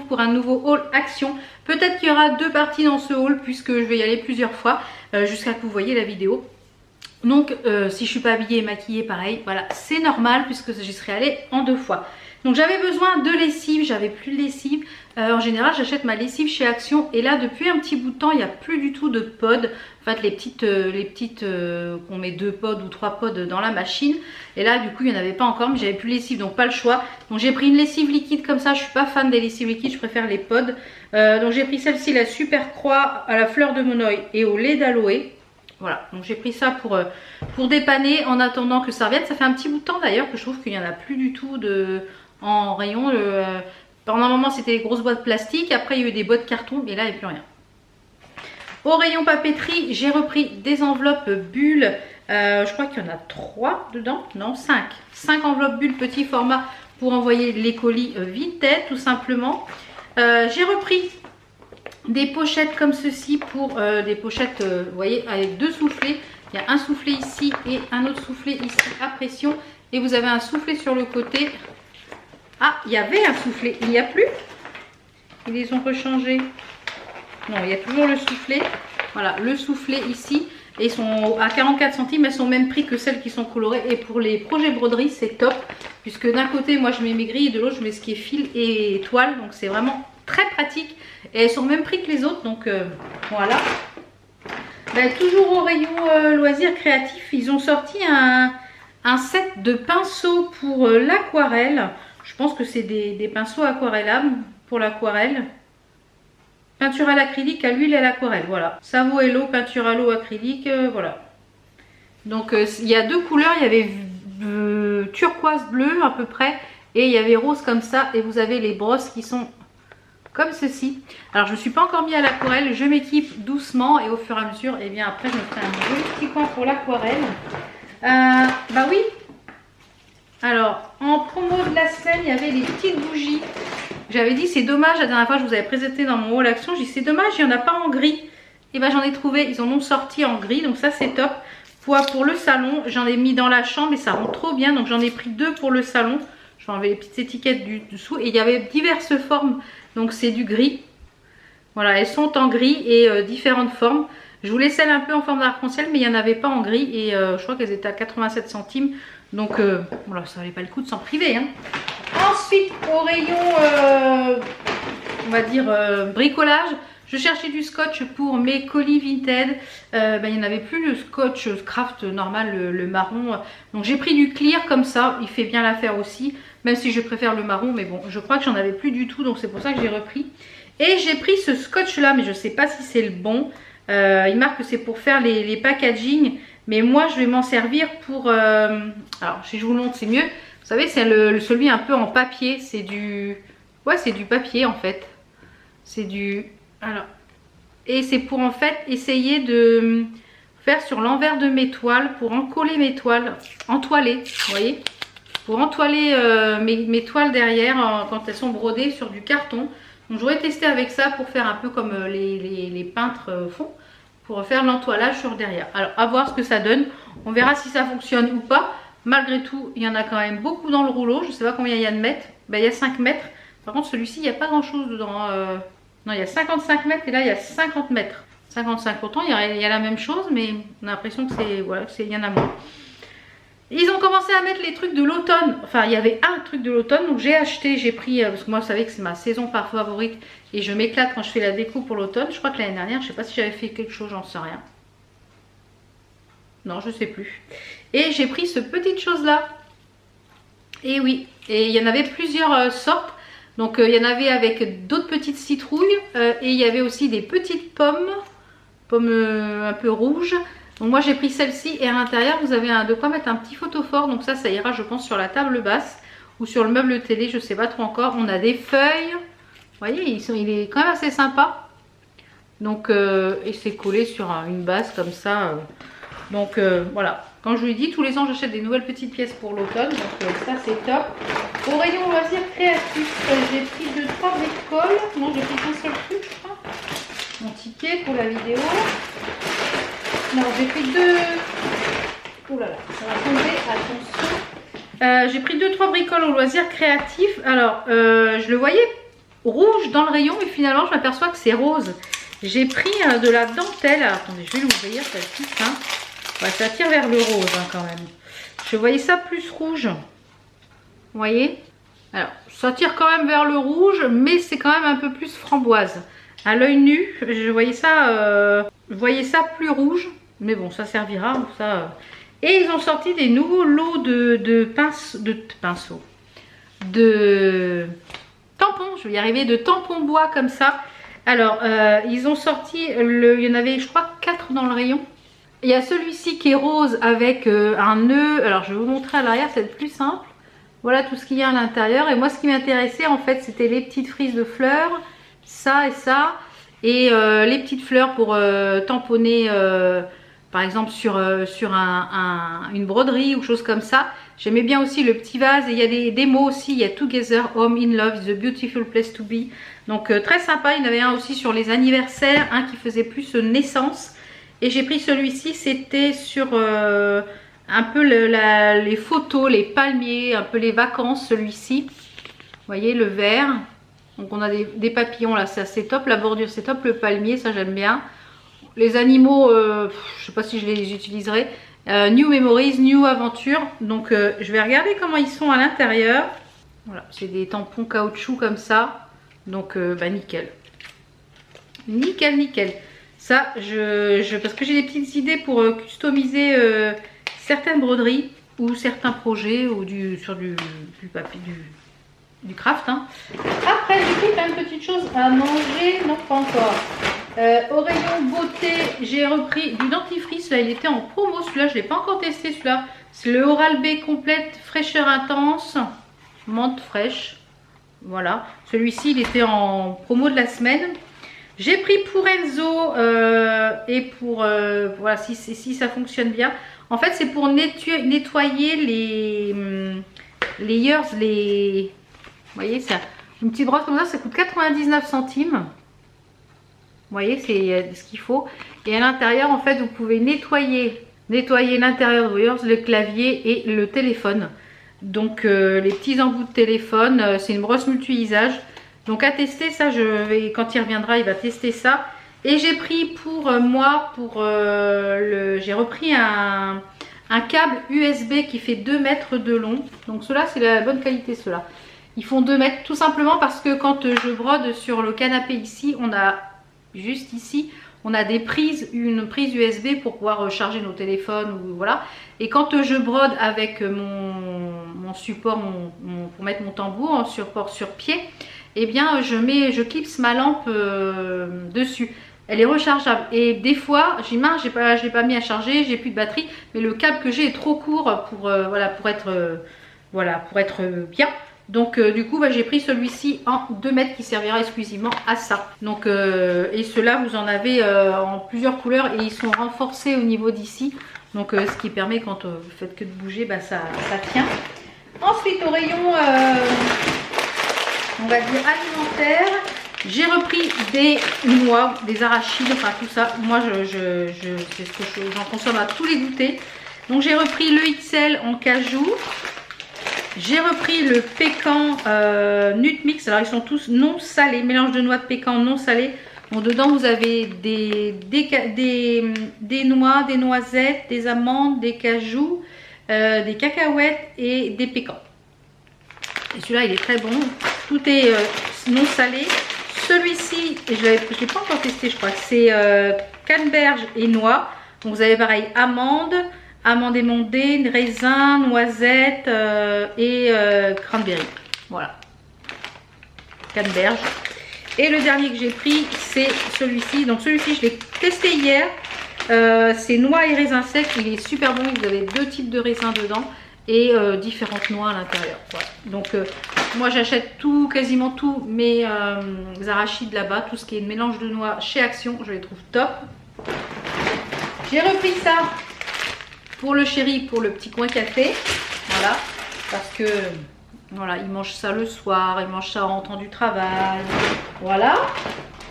pour un nouveau haul Action. Peut-être qu'il y aura 2 parties dans ce haul puisque je vais y aller plusieurs fois jusqu'à ce que vous voyez la vidéo. Donc si je suis pas habillée et maquillée pareil, voilà, c'est normal puisque j'y serai allée en 2 fois. Donc j'avais besoin de lessive, j'avais plus de lessive. En général j'achète ma lessive chez Action et là depuis un petit bout de temps il n'y a plus du tout de pods. En fait les petites qu'on met 2 pods ou 3 pods dans la machine. Et là du coup il n'y en avait pas encore mais j'avais plus de lessive donc pas le choix. Donc j'ai pris une lessive liquide comme ça, je suis pas fan des lessives liquides, je préfère les pods. Donc j'ai pris celle-ci, la Super Croix à la fleur de monoï et au lait d'aloe. Voilà, donc j'ai pris ça pour dépanner en attendant que ça revienne. Ça fait un petit bout de temps d'ailleurs que je trouve qu'il n'y en a plus du tout en rayon. Pendant un moment c'était les grosses boîtes plastiques, après il y a eu des boîtes carton, mais là il n'y a plus rien. Au rayon papeterie, j'ai repris des enveloppes bulles. Je crois qu'il y en a 3 dedans, non 5. 5 enveloppes bulles petit format pour envoyer les colis Vinted tout simplement. J'ai repris des pochettes comme ceci pour des pochettes, vous voyez, avec 2 soufflets. Il y a un soufflet ici et un autre soufflet ici à pression. Et vous avez un soufflet sur le côté. Ah, il y avait un soufflet, il n'y a plus. Ils les ont rechangés. Non, il y a toujours le soufflet. Voilà, le soufflet ici. Et ils sont à 44 centimes, elles sont au même prix que celles qui sont colorées. Et pour les projets broderie, c'est top. Puisque d'un côté, moi je mets mes grilles et de l'autre, je mets ce qui est fil et toile. Donc c'est vraiment très pratique. Et elles sont au même prix que les autres. Donc voilà. Ben, toujours au rayon loisirs créatifs, ils ont sorti un set de pinceaux pour l'aquarelle. Je pense que c'est des pinceaux aquarellables pour l'aquarelle. Peinture à l'acrylique, à l'huile et à l'aquarelle, voilà. Savo et l'eau, peinture à l'eau, acrylique, voilà. Donc il y a 2 couleurs, il y avait turquoise bleu à peu près et il y avait rose comme ça. Et vous avez les brosses qui sont comme ceci. Alors je ne suis pas encore mis à l'aquarelle, je m'équipe doucement et au fur et à mesure, et bien après je me ferai un joli petit coin pour l'aquarelle. Bah oui. Alors en promo de la semaine, il y avait les petites bougies. J'avais dit c'est dommage, la dernière fois je vous avais présenté dans mon haul Action, j'ai dit c'est dommage, il n'y en a pas en gris. Et ben j'en ai trouvé, ils en ont sorti en gris, donc ça c'est top. Pour le salon, j'en ai mis dans la chambre et ça rend trop bien, donc j'en ai pris 2 pour le salon. Je vais enlever les petites étiquettes du dessous et il y avait diverses formes, donc c'est du gris. Voilà, elles sont en gris et différentes formes. Je voulais celles un peu en forme d'arc-en-ciel, mais il n'y en avait pas en gris et je crois qu'elles étaient à 87 centimes. Donc voilà, ça valait pas le coup de s'en priver. Hein. Ensuite, au rayon, on va dire bricolage, je cherchais du scotch pour mes colis Vinted. Il n'y en avait plus le scotch craft normal, le marron. Donc j'ai pris du clear comme ça, il fait bien l'affaire aussi. Même si je préfère le marron, mais bon, je crois que j'en avais plus du tout, donc c'est pour ça que j'ai repris. Et j'ai pris ce scotch là, mais je ne sais pas si c'est le bon. Il marque que c'est pour faire les packaging. Mais moi je vais m'en servir pour... alors si je vous le montre c'est mieux. Vous savez c'est celui un peu en papier. C'est du... Ouais c'est du papier en fait. C'est du... Alors... Et c'est pour en fait essayer de faire sur l'envers de mes toiles. Pour encoller mes toiles. Entoiler, vous voyez. Pour entoiler mes toiles derrière quand elles sont brodées sur du carton. Donc j'aurais testé avec ça pour faire un peu comme les peintres font. Pour faire l'entoilage sur derrière. Alors à voir ce que ça donne. On verra si ça fonctionne ou pas. Malgré tout, il y en a quand même beaucoup dans le rouleau. Je ne sais pas combien il y a de mètres. Ben, il y a 5 mètres. Par contre celui-ci, il n'y a pas grand chose dedans. Non, il y a 55 mètres et là il y a 50 mètres. 55 pourtant, il y a la même chose. Mais on a l'impression que c'est... Voilà, il y en a moins. Ils ont commencé à mettre les trucs de l'automne. Enfin, il y avait un truc de l'automne. Donc j'ai acheté, j'ai pris... Parce que moi, vous savez que c'est ma saison favorite. Et je m'éclate quand je fais la déco pour l'automne. Je crois que l'année dernière, je ne sais pas si j'avais fait quelque chose, j'en sais rien. Non, je ne sais plus. Et j'ai pris ce petite chose-là. Et oui. Et il y en avait plusieurs sortes. Donc il y en avait avec d'autres petites citrouilles. Et il y avait aussi des petites pommes. Pommes un peu rouges. Donc moi j'ai pris celle-ci et à l'intérieur vous avez de quoi mettre un petit photophore. Donc ça ira je pense sur la table basse ou sur le meuble télé, je sais pas trop encore. On a des feuilles, vous voyez il est quand même assez sympa. Donc et c'est collé sur une base comme ça. Donc voilà, quand je vous l'ai dit, tous les ans j'achète des nouvelles petites pièces pour l'automne. Donc ça c'est top. Au rayon loisirs créatifs, j'ai pris 2-3 bricoles. Non, j'ai pris un seul truc je crois. Mon ticket pour la vidéo. Non, j'ai pris 2... Ouh là là, ça va tomber, attention. J'ai pris 2-3 bricoles au loisir créatif. Alors, je le voyais rouge dans le rayon et finalement je m'aperçois que c'est rose. J'ai pris de la dentelle. Alors, attendez, je vais l'ouvrir celle-ci. Hein. Ouais, ça tire vers le rose hein, quand même. Je voyais ça plus rouge. Vous voyez? Alors, ça tire quand même vers le rouge, mais c'est quand même un peu plus framboise. À l'œil nu, je voyais ça plus rouge. Mais bon, ça servira. Ça, Et ils ont sorti des nouveaux lots de pinceaux. De tampons, je vais y arriver, de tampons bois comme ça. Alors, ils ont sorti, il y en avait je crois 4 dans le rayon. Il y a celui-ci qui est rose avec un nœud. Alors, je vais vous montrer à l'arrière, c'est plus simple. Voilà tout ce qu'il y a à l'intérieur. Et moi, ce qui m'intéressait, en fait, c'était les petites frises de fleurs. Ça et ça. Et les petites fleurs pour tamponner, par exemple, sur une broderie ou chose comme ça. J'aimais bien aussi le petit vase. Et il y a des mots aussi. Il y a Together, Home in Love, is a beautiful place to be. Donc, très sympa. Il y en avait un aussi sur les anniversaires. Un qui faisait plus naissance. Et j'ai pris celui-ci. C'était sur... un peu les photos, les palmiers, un peu les vacances, celui-ci. Vous voyez, le vert. Donc on a des papillons là, c'est assez top. La bordure, c'est top. Le palmier, ça j'aime bien. Les animaux, je ne sais pas si je les utiliserai. New Memories, New Aventure. Donc je vais regarder comment ils sont à l'intérieur. Voilà, c'est des tampons caoutchouc comme ça. Donc bah nickel. Nickel, nickel. Ça, parce que j'ai des petites idées pour customiser... certaines broderies ou certains projets ou sur du papier, du craft. Hein. Après, j'ai pris plein de petites choses à manger. Non, pas encore. Au rayon beauté, j'ai repris du dentifrice. Là, il était en promo. Celui-là, je ne l'ai pas encore testé. Celui-là, c'est le Oral-B complète fraîcheur intense. Menthe fraîche. Voilà. Celui-ci, il était en promo de la semaine. J'ai pris pour Enzo et pour... voilà, si ça fonctionne bien. En fait, c'est pour nettoyer les layers, vous voyez, c'est une petite brosse comme ça coûte 99 centimes. Vous voyez, c'est ce qu'il faut. Et à l'intérieur, en fait, vous pouvez nettoyer l'intérieur de vos layers, le clavier et le téléphone. Donc, les petits embouts de téléphone, c'est une brosse multi-usage. Donc, à tester, ça, quand il reviendra, il va tester ça. Et j'ai pris pour moi, j'ai repris un câble USB qui fait 2 mètres de long. Donc ceux-là, c'est la bonne qualité, ceux-là. Ils font 2 mètres tout simplement parce que quand je brode sur le canapé ici, on a juste ici, on a une prise USB pour pouvoir recharger nos téléphones. Ou, voilà. Et quand je brode avec mon support, pour mettre mon tambour en support sur pied, eh bien je clipse ma lampe dessus. Elle est rechargeable et des fois, je ne l'ai pas mis à charger, j'ai plus de batterie, mais le câble que j'ai est trop court pour être bien. Donc du coup, j'ai pris celui-ci en 2 mètres qui servira exclusivement à ça. Donc et ceux-là, vous en avez en plusieurs couleurs et ils sont renforcés au niveau d'ici. Donc ce qui permet quand vous faites que de bouger, ça tient. Ensuite au rayon, on va dire alimentaire. J'ai repris des noix, des arachides, enfin tout ça. Moi, c'est ce que j'en consomme à tous les goûters. Donc, j'ai repris le XL en cajou. J'ai repris le pécan Nutmix. Alors, ils sont tous non salés. Mélange de noix de pécan non salés. Bon, dedans, vous avez des noix, des noisettes, des amandes, des cajous, des cacahuètes et des pécans. Et celui-là, il est très bon. Tout est non salé. Celui-ci, je ne l'ai pas encore testé, je crois. C'est canneberge et noix. Donc vous avez pareil, amandes émondées, raisins, noisettes et cranberry. Voilà. Canneberge. Et le dernier que j'ai pris, c'est celui-ci. Donc celui-ci, je l'ai testé hier. C'est noix et raisins secs. Il est super bon. Vous avez 2 types de raisins dedans. Et différentes noix à l'intérieur. Voilà. Donc moi j'achète quasiment tous mes arachides là-bas, tout ce qui est mélange de noix chez Action, je les trouve top. J'ai repris ça pour le chéri, pour le petit coin café, voilà, parce que voilà, il mange ça le soir, il mange ça en rentrant du travail, voilà.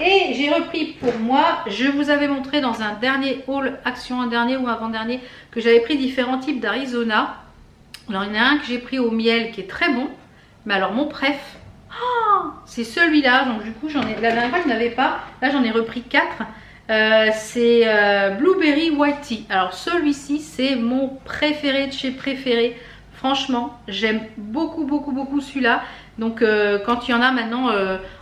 Et j'ai repris pour moi, je vous avais montré dans un dernier haul Action, un dernier ou avant-dernier, que j'avais pris différents types d'Arizona. Alors il y en a un que j'ai pris au miel qui est très bon, mais alors mon préf, C'est celui-là, donc du coup j'en ai, la dernière fois je n'avais pas, là j'en ai repris 4. C'est Blueberry White Tea. Alors celui-ci c'est mon préféré de chez préféré. Franchement j'aime beaucoup celui-là. Donc quand il y en a maintenant,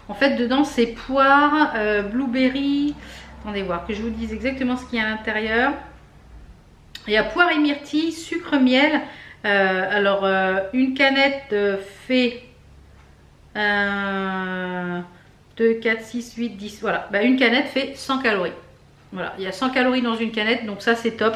en fait dedans c'est poire, blueberry. Attendez voir que je vous dise exactement ce qu'il y a à l'intérieur. Il y a poire et myrtille, sucre, miel. Alors une canette fait 2, 4, 6, 8, 10. Voilà, bah, une canette fait 100 calories. Voilà, il y a 100 calories dans une canette, donc ça c'est top.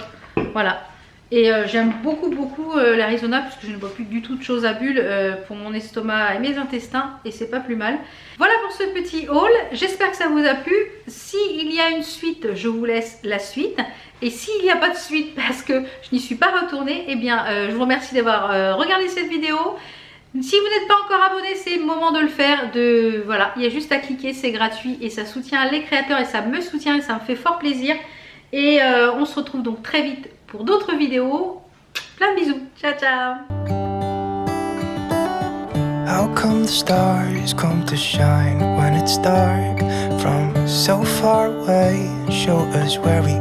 Voilà. Et j'aime beaucoup l'Arizona puisque je ne bois plus du tout de choses à bulles pour mon estomac et mes intestins et c'est pas plus mal. Voilà pour ce petit haul, j'espère que ça vous a plu. S'il y a une suite, je vous laisse la suite. Et s'il n'y a pas de suite parce que je n'y suis pas retournée, eh bien je vous remercie d'avoir regardé cette vidéo. Si vous n'êtes pas encore abonné, c'est le moment de le faire. Voilà, il y a juste à cliquer, c'est gratuit et ça soutient les créateurs et ça me soutient et ça me fait fort plaisir. Et on se retrouve donc très vite pour d'autres vidéos. Plein de bisous. Ciao, ciao. How come the stars come to shine when it's dark from so far away? Show us where we